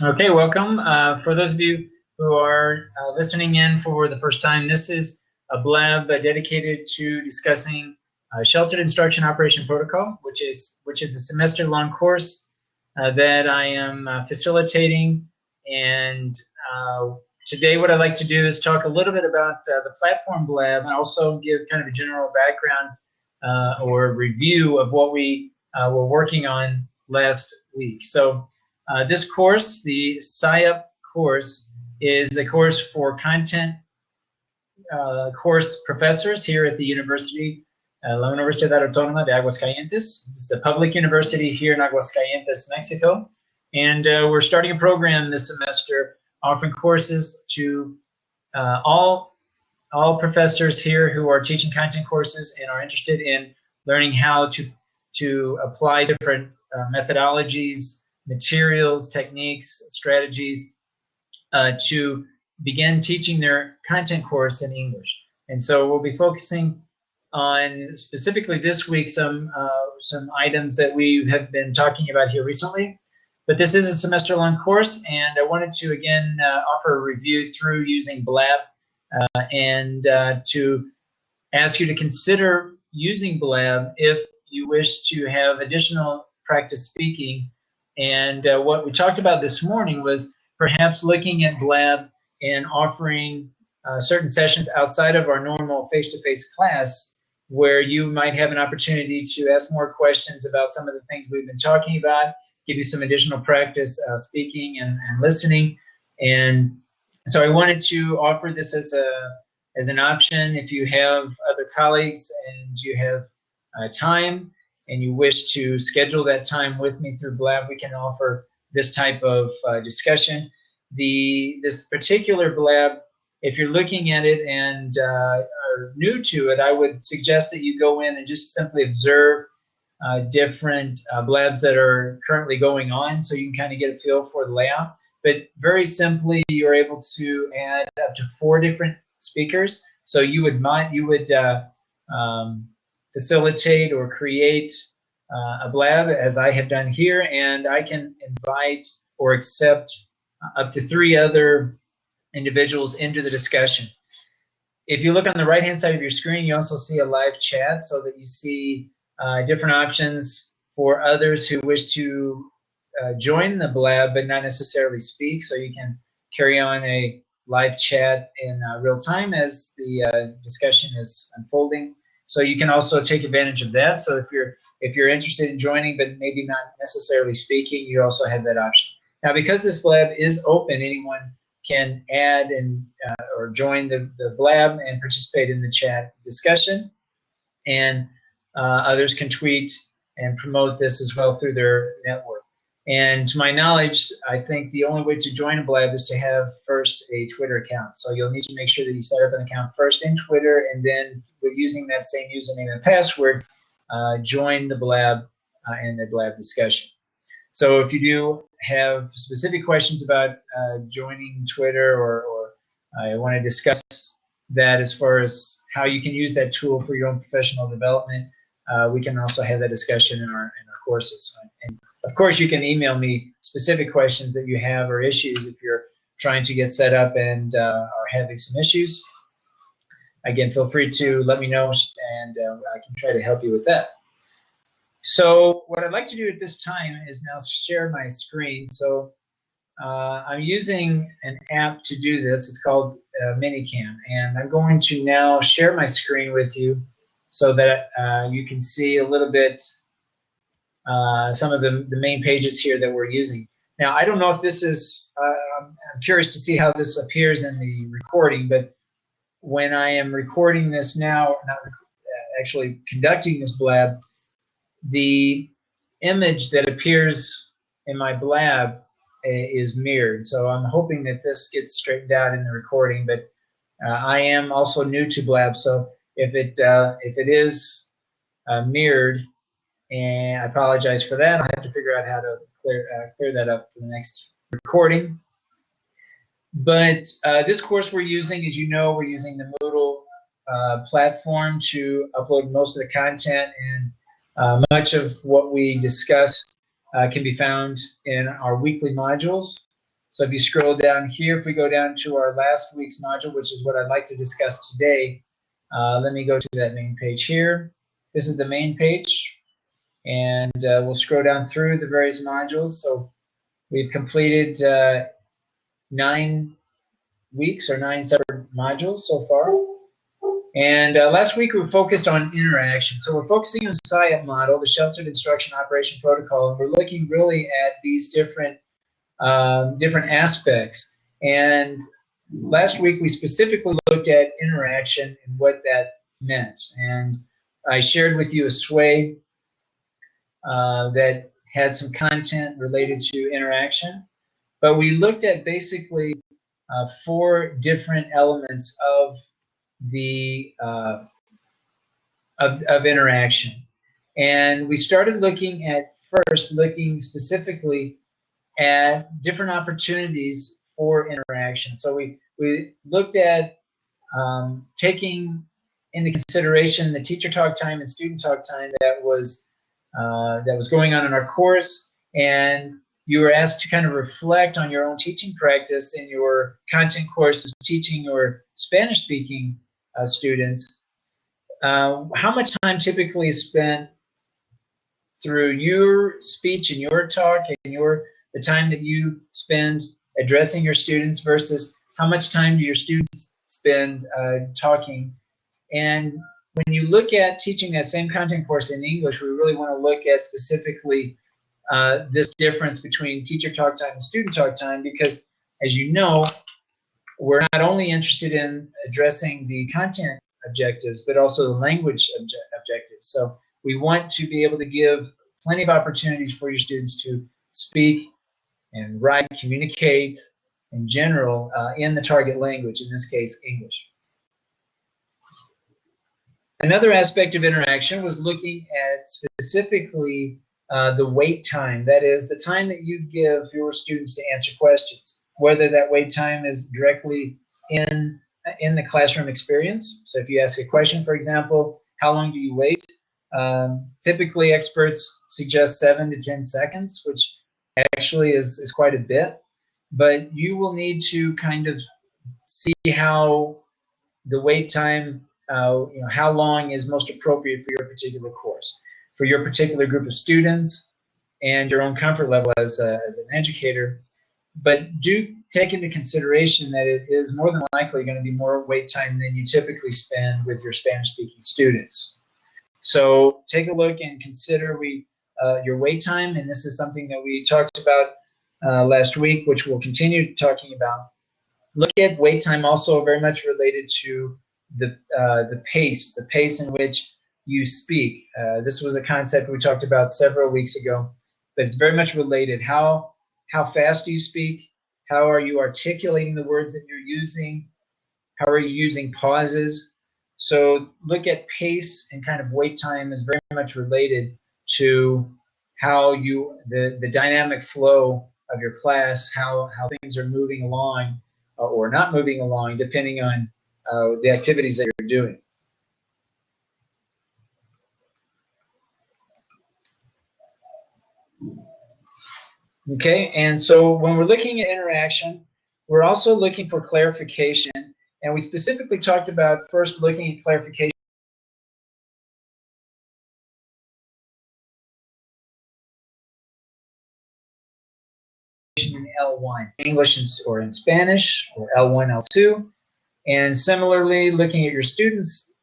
Okay, welcome. For those of you who are listening in for the first time, this is a Blab dedicated to discussing Sheltered Instruction Operation Protocol, which is a semester-long course that I am facilitating. And today, what I'd like to do is talk a little bit about the platform Blab, and also give kind of a general background or review of what we were working on last week. So. This course, the SIOP course, is a course for content course professors here at the University, La Universidad Autónoma de Aguascalientes. This is a public university here in Aguascalientes, Mexico. And we're starting a program this semester offering courses to all professors here who are teaching content courses and are interested in learning how to apply different methodologies, materials, techniques, strategies to begin teaching their content course in English. And so we'll be focusing on specifically this week some items that we have been talking about here recently. But this is a semester-long course, and I wanted to again offer a review through using Blab and to ask you to consider using Blab if you wish to have additional practice speaking. And what we talked about this morning was perhaps looking at Blab and offering certain sessions outside of our normal face-to-face class where you might have an opportunity to ask more questions about some of the things we've been talking about, give you some additional practice speaking and listening. And so I wanted to offer this as an option if you have other colleagues and you have time and you wish to schedule that time with me through Blab, we can offer this type of discussion. This particular Blab, if you're looking at it and are new to it, I would suggest that you go in and just simply observe different Blabs that are currently going on so you can kind of get a feel for the layout. But very simply, you're able to add up to 4 different speakers. So you would facilitate or create a Blab as I have done here, and I can invite or accept up to 3 other individuals into the discussion. If you look on the right-hand side of your screen, you also see a live chat so that you see different options for others who wish to join the Blab but not necessarily speak, so you can carry on a live chat in real time as the discussion is unfolding. So you can also take advantage of that. So if you're interested in joining but maybe not necessarily speaking, you also have that option. Now, because this Blab is open, anyone can add and or join the Blab and participate in the chat discussion, and others can tweet and promote this as well through their network. And to my knowledge, I think the only way to join a Blab is to have first a Twitter account. So you'll need to make sure that you set up an account first in Twitter, and then with using that same username and password, join the Blab and the Blab discussion. So if you do have specific questions about joining Twitter or I want to discuss that as far as how you can use that tool for your own professional development, we can also have that discussion in our courses. And of course, you can email me specific questions that you have or issues if you're trying to get set up and are having some issues. Again, feel free to let me know, and I can try to help you with that. So what I'd like to do at this time is now share my screen. So I'm using an app to do this. It's called Minicam, and I'm going to now share my screen with you so that you can see a little bit some of the main pages here that we're using. Now, I don't know if this is, I'm curious to see how this appears in the recording, but when I am recording this now, not actually conducting this Blab, the image that appears in my Blab is mirrored. So I'm hoping that this gets straightened out in the recording, but I am also new to Blab, so if it is mirrored, and I apologize for that. I have to figure out how to clear that up for the next recording. But this course we're using, as you know, we're using the Moodle platform to upload most of the content, and much of what we discuss can be found in our weekly modules. So if you scroll down here, if we go down to our last week's module, which is what I'd like to discuss today, let me go to that main page here. This is the main page, and we'll scroll down through the various modules. So we've completed 9 weeks or 9 separate modules so far. And last week we were focused on interaction. So we're focusing on the SIOP model, the Sheltered Instruction Operation Protocol, and we're looking really at these different aspects. And last week we specifically looked at interaction and what that meant. And I shared with you a sway that had some content related to interaction. But we looked at basically 4 different elements of the of interaction, and we started looking specifically at different opportunities for interaction. So we looked at taking into consideration the teacher talk time and student talk time that was going on in our course, and you were asked to kind of reflect on your own teaching practice in your content courses teaching your Spanish-speaking students. How much time typically is spent through your speech and your talk and the time that you spend addressing your students versus how much time do your students spend talking? And when you look at teaching that same content course in English, we really want to look at specifically this difference between teacher talk time and student talk time, because as you know, we're not only interested in addressing the content objectives, but also the language objectives. So we want to be able to give plenty of opportunities for your students to speak and write, communicate in general in the target language, in this case, English. Another aspect of interaction was looking at specifically the wait time, that is, the time that you give your students to answer questions, whether that wait time is directly in the classroom experience. So if you ask a question, for example, how long do you wait? Typically, experts suggest 7 to 10 seconds, which actually is quite a bit. But you will need to kind of see how the wait time, how long is most appropriate for your particular course, for your particular group of students, and your own comfort level as an educator. But do take into consideration that it is more than likely going to be more wait time than you typically spend with your Spanish-speaking students. So take a look and consider your wait time, and this is something that we talked about last week, which we'll continue talking about. Look at wait time also very much related to the pace in which you speak. This was a concept we talked about several weeks ago, but it's very much related. How fast do you speak? How are you articulating the words that you're using? How are you using pauses? So look at pace, and kind of wait time is very much related to how the dynamic flow of your class, how things are moving along or not moving along, depending on the activities that you're doing. Okay, and so when we're looking at interaction, we're also looking for clarification, and we specifically talked about first looking at clarification in L1, English or in Spanish, or L1, L2, and similarly looking at your students'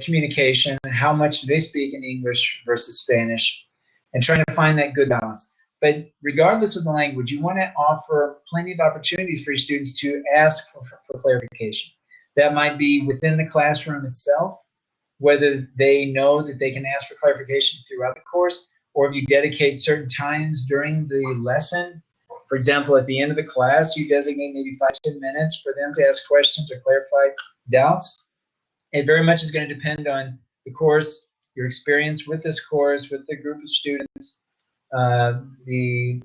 communication, how much do they speak in English versus Spanish, and trying to find that good balance. But regardless of the language, you want to offer plenty of opportunities for your students to ask for clarification. That might be within the classroom itself, whether they know that they can ask for clarification throughout the course, or if you dedicate certain times during the lesson. For example, at the end of the class, you designate maybe 5 to 10 minutes for them to ask questions or clarify doubts. It very much is going to depend on the course, your experience with this course, with the group of students, the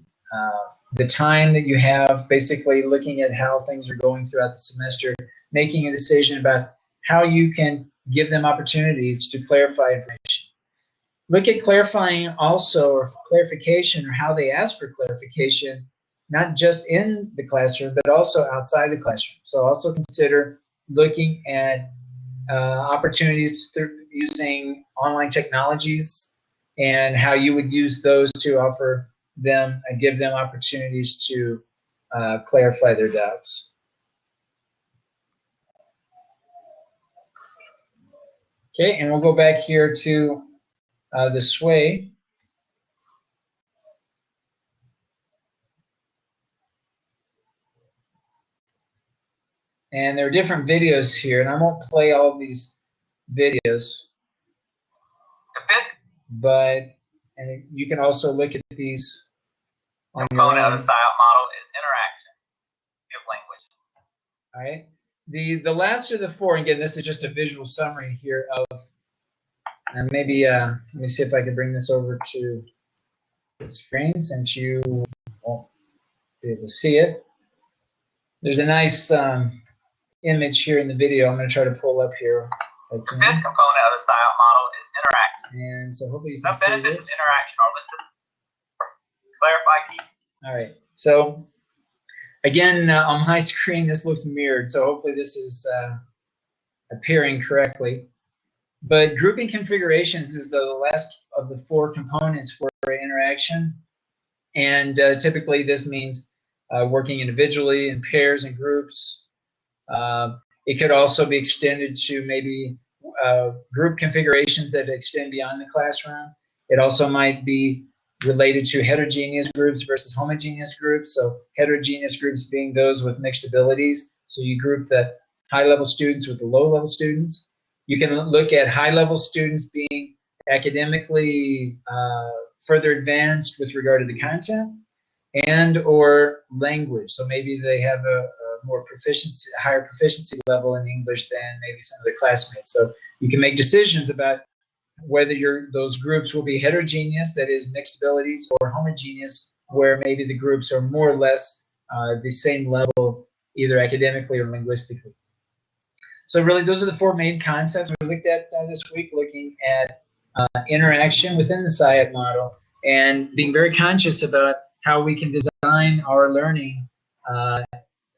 time that you have, basically looking at how things are going throughout the semester, making a decision about how you can give them opportunities to clarify information. Look at clarifying also, or clarification, or how they ask for clarification not just in the classroom, but also outside the classroom. So also consider looking at opportunities through using online technologies and how you would use those to offer them and give them opportunities to clarify their doubts. Okay, and we'll go back here to the sway. And there are different videos here, and I won't play all of these videos, but you can also look at these on your own. Component of the SIOP model is interaction of language. All right. The last of the four, again, this is just a visual summary here of, and maybe let me see if I can bring this over to the screen since you won't be able to see it. There's a nice image here in the video. I'm going to try to pull up here. The fifth component of the SIOP model is interaction. And so hopefully you can Some see benefits this. of interaction are listed. Clarify key. All right. So again, on my screen, this looks mirrored. So hopefully this is appearing correctly. But grouping configurations is the last of the four components for interaction. And typically this means working individually, in pairs and groups. It could also be extended to maybe group configurations that extend beyond the classroom. It also might be related to heterogeneous groups versus homogeneous groups. So heterogeneous groups being those with mixed abilities. So you group the high-level students with the low-level students. You can look at high-level students being academically further advanced with regard to the content and or language. So maybe they have a more proficiency, higher proficiency level in English than maybe some of their classmates. So you can make decisions about whether those groups will be heterogeneous, that is mixed abilities, or homogeneous, where maybe the groups are more or less the same level, either academically or linguistically. So really, those are the four main concepts we looked at this week, looking at interaction within the SIOP model and being very conscious about how we can design our learning,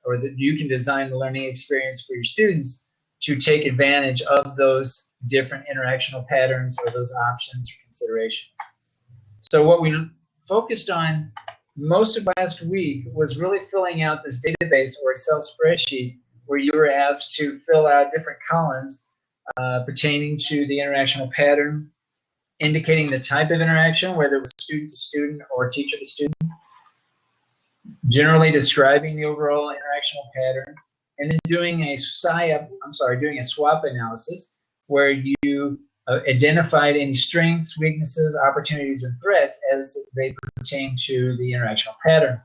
or that you can design the learning experience for your students to take advantage of those different interactional patterns or those options or considerations. So what we focused on most of last week was really filling out this database or Excel spreadsheet where you were asked to fill out different columns pertaining to the interactional pattern, indicating the type of interaction, whether it was student to student or teacher to student, generally describing the overall interactional pattern, and then doing a SWOP analysis where you identified any strengths, weaknesses, opportunities, and threats as they pertain to the interactional pattern.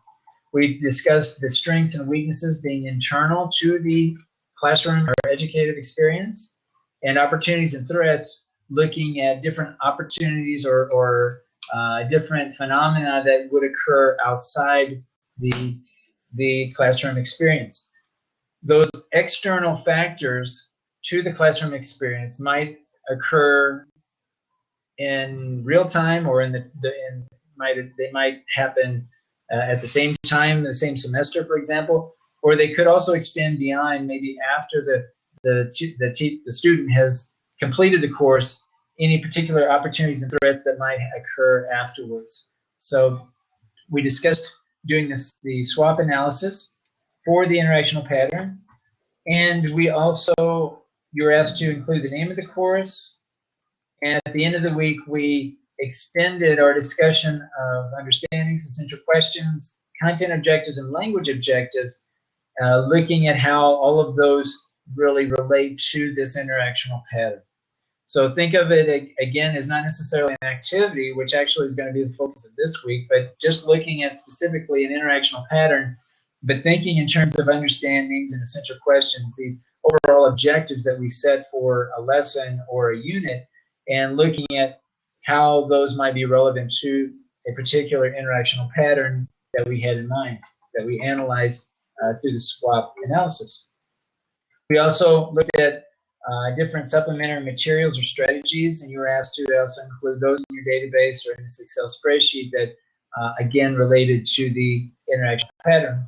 We discussed the strengths and weaknesses being internal to the classroom or educative experience, and opportunities and threats looking at different opportunities or different phenomena that would occur outside the classroom experience. Those external factors to the classroom experience might occur in real time, or they might happen at the same time, the same semester, for example, or they could also extend beyond, maybe after the student has completed the course, any particular opportunities and threats that might occur afterwards. So we discussed doing the SWOP analysis for the interactional pattern, and we also, you were asked to include the name of the course, and at the end of the week we extended our discussion of understandings, essential questions, content objectives, and language objectives, looking at how all of those really relate to this interactional pattern. So think of it again as not necessarily an activity, which actually is going to be the focus of this week, but just looking at specifically an interactional pattern, but thinking in terms of understandings and essential questions, these overall objectives that we set for a lesson or a unit, and looking at how those might be relevant to a particular interactional pattern that we had in mind, that we analyzed through the SWOP analysis. We also looked at different supplementary materials or strategies, and you were asked to also include those in your database or in this Excel spreadsheet that again, related to the interaction pattern.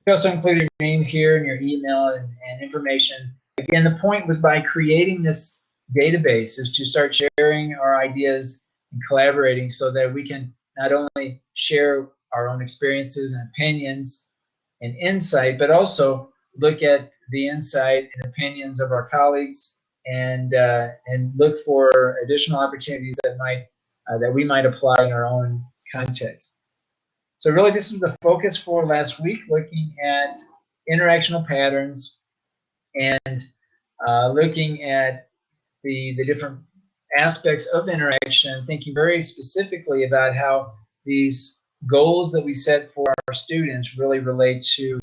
We also included your name here and your email and information. Again, the point was by creating this database is to start sharing our ideas and collaborating so that we can not only share our own experiences and opinions and insight, but also look at the insight and opinions of our colleagues and look for additional opportunities that we might apply in our own context. So really, this was the focus for last week, looking at interactional patterns and looking at the different aspects of interaction, thinking very specifically about how these goals that we set for our students really relate to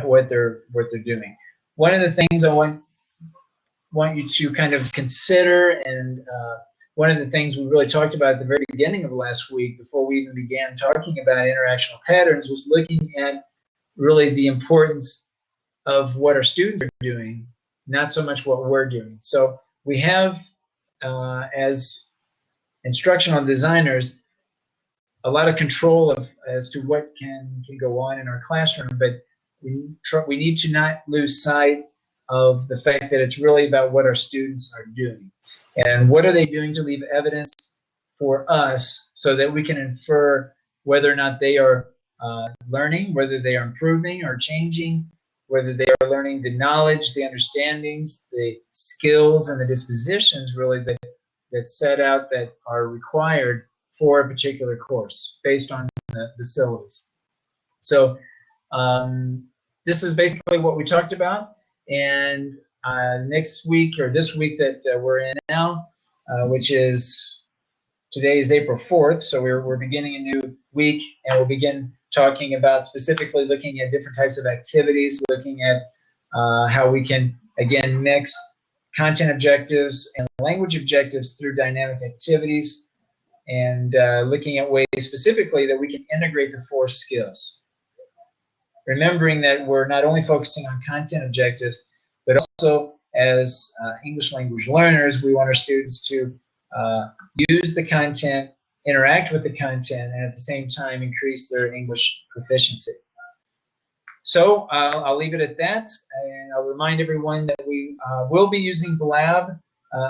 what they're doing. One of the things I want you to kind of consider, and one of the things we really talked about at the very beginning of last week, before we even began talking about interactional patterns, was looking at really the importance of what our students are doing, not so much what we're doing. So we have, as instructional designers, a lot of control as to what can go on in our classroom, but we need to not lose sight of the fact that it's really about what our students are doing. And what are they doing to leave evidence for us so that we can infer whether or not they are learning, whether they are improving or changing, whether they are learning the knowledge, the understandings, the skills, and the dispositions really that set out that are required for a particular course based on the syllabus. So this is basically what we talked about. And next week, or this week that we're in now, which is, today is April 4th, so we're beginning a new week, and we'll begin talking about specifically looking at different types of activities, looking at how we can, again, mix content objectives and language objectives through dynamic activities, and looking at ways specifically that we can integrate the 4 skills. Remembering that we're not only focusing on content objectives, but also as English language learners, we want our students to use the content, interact with the content, and at the same time increase their English proficiency. So I'll leave it at that, and I'll remind everyone that we will be using Blab.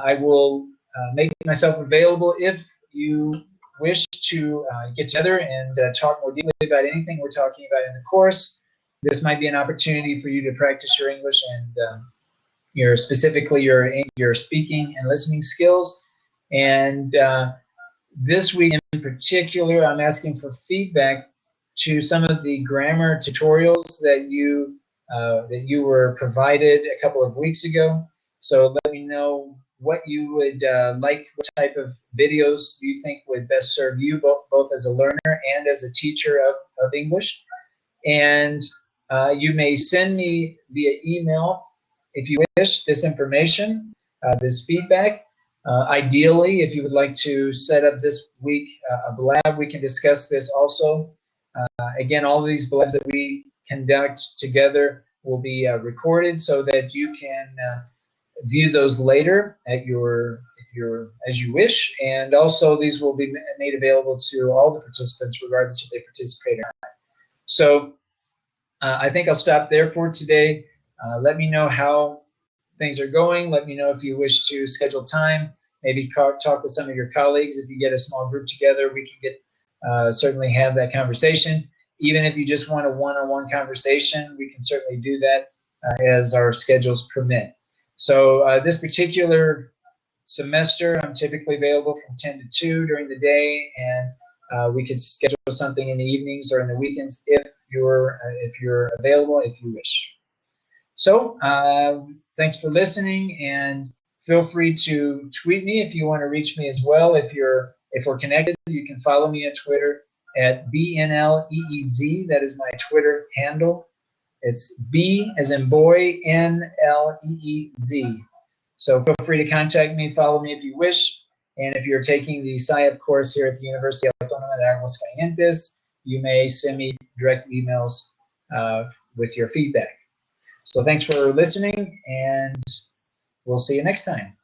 I will make myself available if you wish to get together and talk more deeply about anything we're talking about in the course. This might be an opportunity for you to practice your English and specifically your speaking and listening skills. And this week in particular, I'm asking for feedback to some of the grammar tutorials that you were provided a couple of weeks ago. So let me know what you would like, what type of videos you think would best serve you, both as a learner and as a teacher of English. And you may send me via email, if you wish, this information, this feedback. Ideally, if you would like to set up this week a Blab, we can discuss this also. Again, all of these Blabs that we conduct together will be recorded so that you can view those later at as you wish. And also, these will be made available to all the participants, regardless if they participate or not. So I think I'll stop there for today. Let me know how things are going. Let me know if you wish to schedule time. Maybe talk with some of your colleagues. If you get a small group together, we can certainly have that conversation. Even if you just want a one-on-one conversation, we can certainly do that as our schedules permit. So this particular semester, I'm typically available from 10 to 2 during the day, and we could schedule something in the evenings or in the weekends if you're available, if you wish. So thanks for listening, and feel free to tweet me if you want to reach me as well. If we're connected, you can follow me on Twitter at BNLEEZ. That is my Twitter handle. It's B as in boy, NLEEZ. So feel free to contact me, follow me if you wish. And if you're taking the SIOP course here at the University Autónoma de Aguascalientes, you may send me direct emails with your feedback. So thanks for listening, and we'll see you next time.